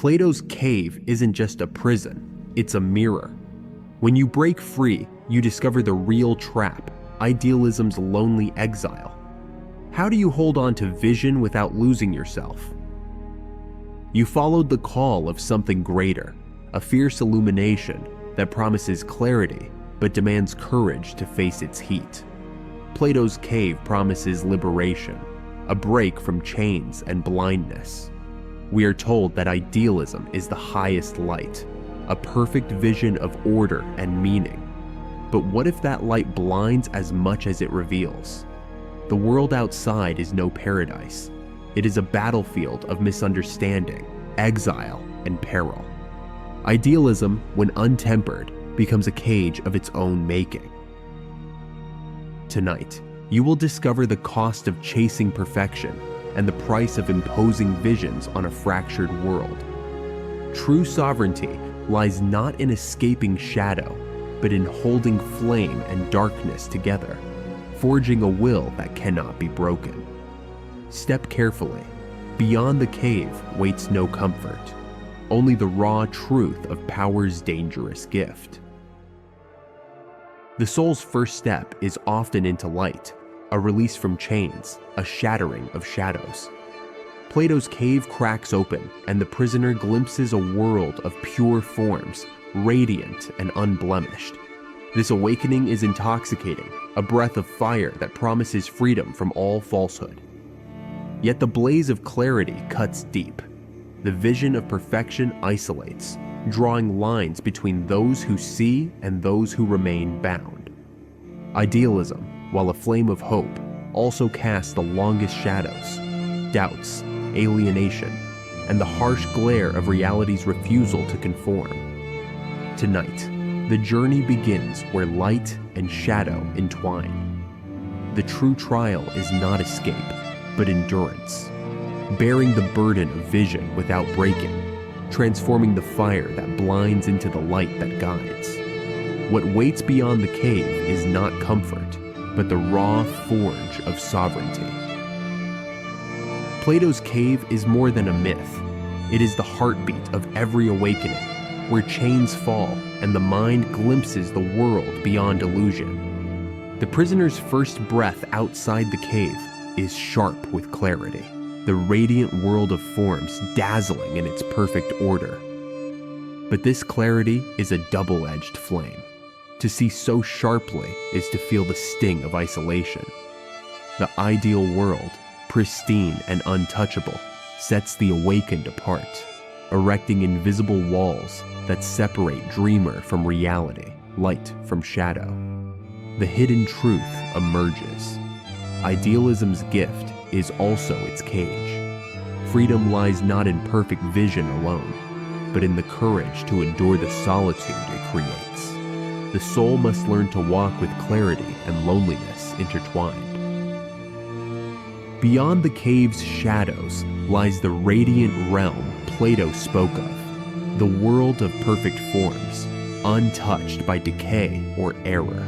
Plato's cave isn't just a prison, it's a mirror. When you break free, you discover the real trap, idealism's lonely exile. How do you hold on to vision without losing yourself? You followed the call of something greater, a fierce illumination that promises clarity but demands courage to face its heat. Plato's cave promises liberation, a break from chains and blindness. We are told that idealism is the highest light, a perfect vision of order and meaning. But what if that light blinds as much as it reveals? The world outside is no paradise. It is a battlefield of misunderstanding, exile, and peril. Idealism, when untempered, becomes a cage of its own making. Tonight, you will discover the cost of chasing perfection and the price of imposing visions on a fractured world. True sovereignty lies not in escaping shadow, but in holding flame and darkness together, forging a will that cannot be broken. Step carefully. Beyond the cave waits no comfort, only the raw truth of power's dangerous gift. The soul's first step is often into light, a release from chains, a shattering of shadows. Plato's cave cracks open, and the prisoner glimpses a world of pure forms, radiant and unblemished. This awakening is intoxicating, a breath of fire that promises freedom from all falsehood. Yet the blaze of clarity cuts deep. The vision of perfection isolates, drawing lines between those who see and those who remain bound. Idealism, while a flame of hope, also casts the longest shadows, doubts, alienation, and the harsh glare of reality's refusal to conform. Tonight, the journey begins where light and shadow entwine. The true trial is not escape, but endurance, bearing the burden of vision without breaking, transforming the fire that blinds into the light that guides. What waits beyond the cave is not comfort, but the raw forge of sovereignty. Plato's cave is more than a myth. It is the heartbeat of every awakening, where chains fall and the mind glimpses the world beyond illusion. The prisoner's first breath outside the cave is sharp with clarity, the radiant world of forms dazzling in its perfect order. But this clarity is a double-edged flame. To see so sharply is to feel the sting of isolation. The ideal world, pristine and untouchable, sets the awakened apart, erecting invisible walls that separate dreamer from reality, light from shadow. The hidden truth emerges. Idealism's gift is also its cage. Freedom lies not in perfect vision alone, but in the courage to endure the solitude it creates. The soul must learn to walk with clarity and loneliness intertwined. Beyond the cave's shadows lies the radiant realm Plato spoke of, the world of perfect forms, untouched by decay or error.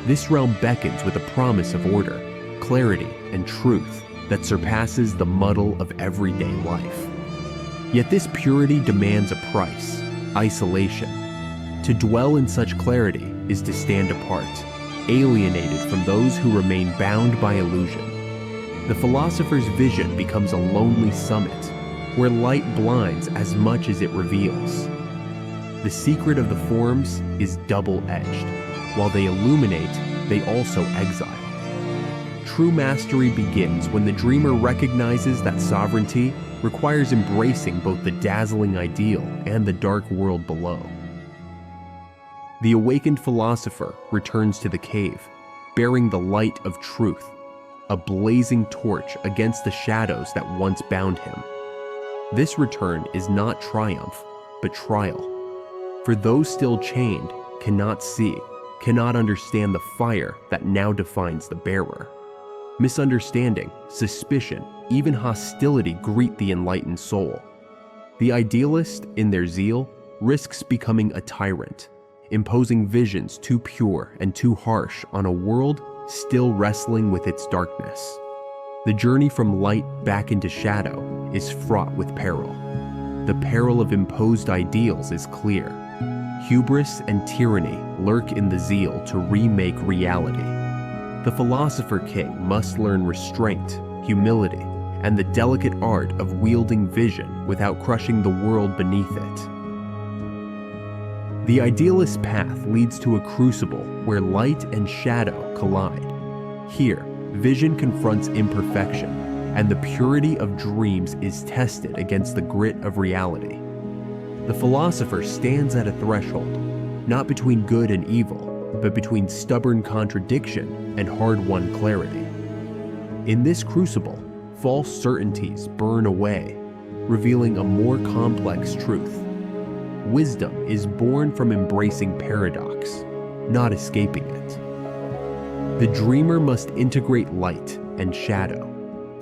This realm beckons with a promise of order, clarity, and truth that surpasses the muddle of everyday life. Yet this purity demands a price: isolation. To dwell in such clarity is to stand apart, alienated from those who remain bound by illusion. The philosopher's vision becomes a lonely summit, where light blinds as much as it reveals. The secret of the forms is double-edged. While they illuminate, they also exile. True mastery begins when the dreamer recognizes that sovereignty requires embracing both the dazzling ideal and the dark world below. The awakened philosopher returns to the cave, bearing the light of truth, a blazing torch against the shadows that once bound him. This return is not triumph, but trial. For those still chained cannot see, cannot understand the fire that now defines the bearer. Misunderstanding, suspicion, even hostility greet the enlightened soul. The idealist, in their zeal, risks becoming a tyrant, imposing visions too pure and too harsh on a world still wrestling with its darkness. The journey from light back into shadow is fraught with peril. the peril of imposed ideals is clear. Hubris and tyranny lurk in the zeal to remake reality. The philosopher king must learn restraint, humility, and the delicate art of wielding vision without crushing the world beneath it. The idealist path leads to a crucible where light and shadow collide. Here, vision confronts imperfection, and the purity of dreams is tested against the grit of reality. The philosopher stands at a threshold, not between good and evil, but between stubborn contradiction and hard-won clarity. In this crucible, false certainties burn away, revealing a more complex truth. Wisdom is born from embracing paradox, not escaping it. The dreamer must integrate light and shadow,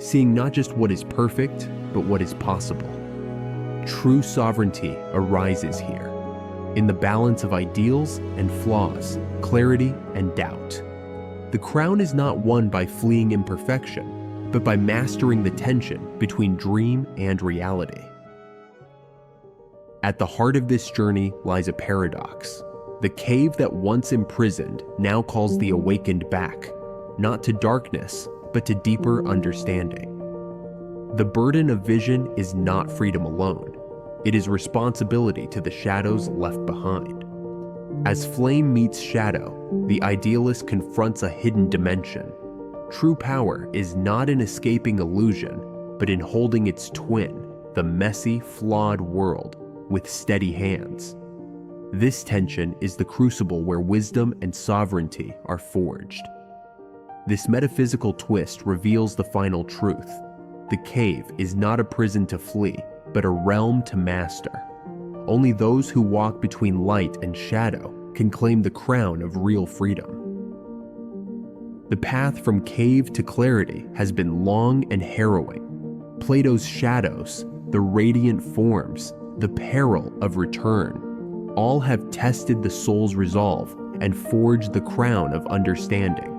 seeing not just what is perfect, but what is possible. True sovereignty arises here, in the balance of ideals and flaws, clarity and doubt. The crown is not won by fleeing imperfection, but by mastering the tension between dream and reality. At the heart of this journey lies a paradox. The cave that once imprisoned now calls the awakened back, not to darkness, but to deeper understanding. The burden of vision is not freedom alone. It is responsibility to the shadows left behind. As flame meets shadow, the idealist confronts a hidden dimension. True power is not in escaping illusion, but in holding its twin, the messy, flawed world, with steady hands. This tension is the crucible where wisdom and sovereignty are forged. This metaphysical twist reveals the final truth. The cave is not a prison to flee, but a realm to master. Only those who walk between light and shadow can claim the crown of real freedom. The path from cave to clarity has been long and harrowing. Plato's shadows, the radiant forms, the peril of return, all have tested the soul's resolve and forged the crown of understanding.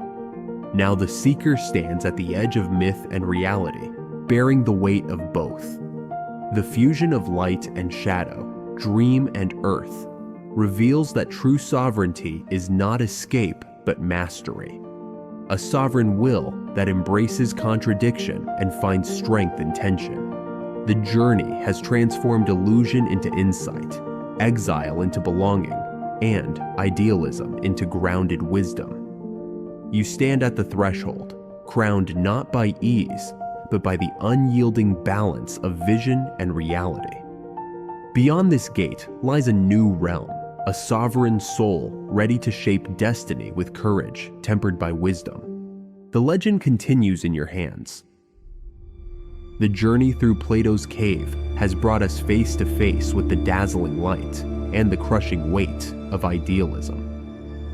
Now the seeker stands at the edge of myth and reality, bearing the weight of both. The fusion of light and shadow, dream and earth, reveals that true sovereignty is not escape but mastery. A sovereign will that embraces contradiction and finds strength in tension. The journey has transformed illusion into insight, exile into belonging, and idealism into grounded wisdom. You stand at the threshold, crowned not by ease, but by the unyielding balance of vision and reality. Beyond this gate lies a new realm, a sovereign soul ready to shape destiny with courage tempered by wisdom. The legend continues in your hands. The journey through Plato's cave has brought us face to face with the dazzling light and the crushing weight of idealism.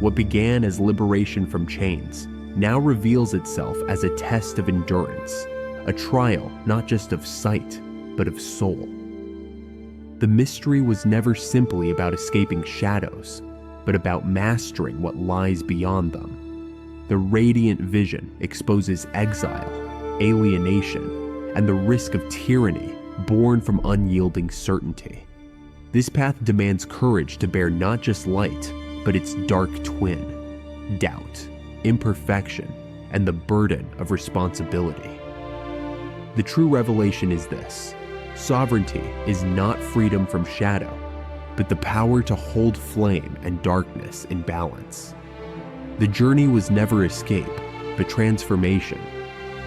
What began as liberation from chains now reveals itself as a test of endurance, a trial not just of sight, but of soul. The mystery was never simply about escaping shadows, but about mastering what lies beyond them. The radiant vision exposes exile, alienation, and the risk of tyranny born from unyielding certainty. This path demands courage to bear not just light, but its dark twin, doubt, imperfection, and the burden of responsibility. The true revelation is this: sovereignty is not freedom from shadow, but the power to hold flame and darkness in balance. The journey was never escape, but transformation,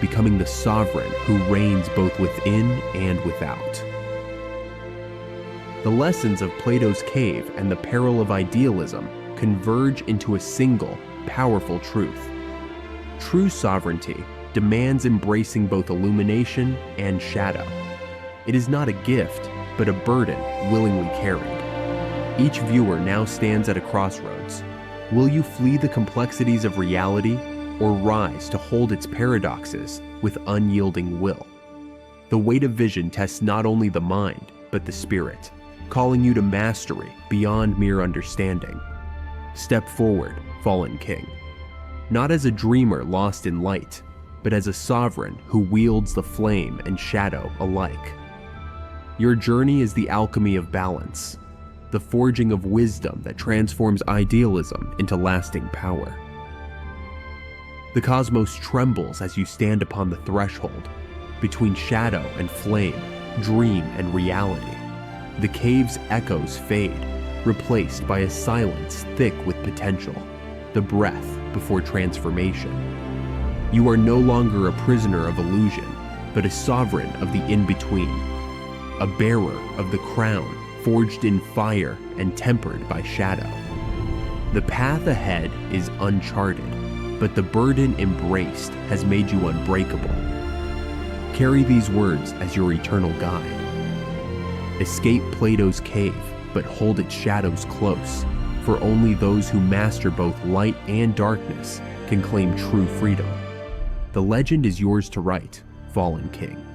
becoming the sovereign who reigns both within and without. The lessons of Plato's cave and the peril of idealism converge into a single, powerful truth. True sovereignty demands embracing both illumination and shadow. It is not a gift, but a burden willingly carried. Each viewer now stands at a crossroads. Will you flee the complexities of reality, or rise to hold its paradoxes with unyielding will? The weight of vision tests not only the mind, but the spirit, calling you to mastery beyond mere understanding. Step forward, fallen king. Not as a dreamer lost in light, but as a sovereign who wields the flame and shadow alike. Your journey is the alchemy of balance, the forging of wisdom that transforms idealism into lasting power. The cosmos trembles as you stand upon the threshold, between shadow and flame, dream and reality. The cave's echoes fade, replaced by a silence thick with potential, the breath before transformation. You are no longer a prisoner of illusion, but a sovereign of the in-between, a bearer of the crown forged in fire and tempered by shadow. The path ahead is uncharted, but the burden embraced has made you unbreakable. Carry these words as your eternal guide. Escape Plato's cave, but hold its shadows close, for only those who master both light and darkness can claim true freedom. The legend is yours to write, Fallen King.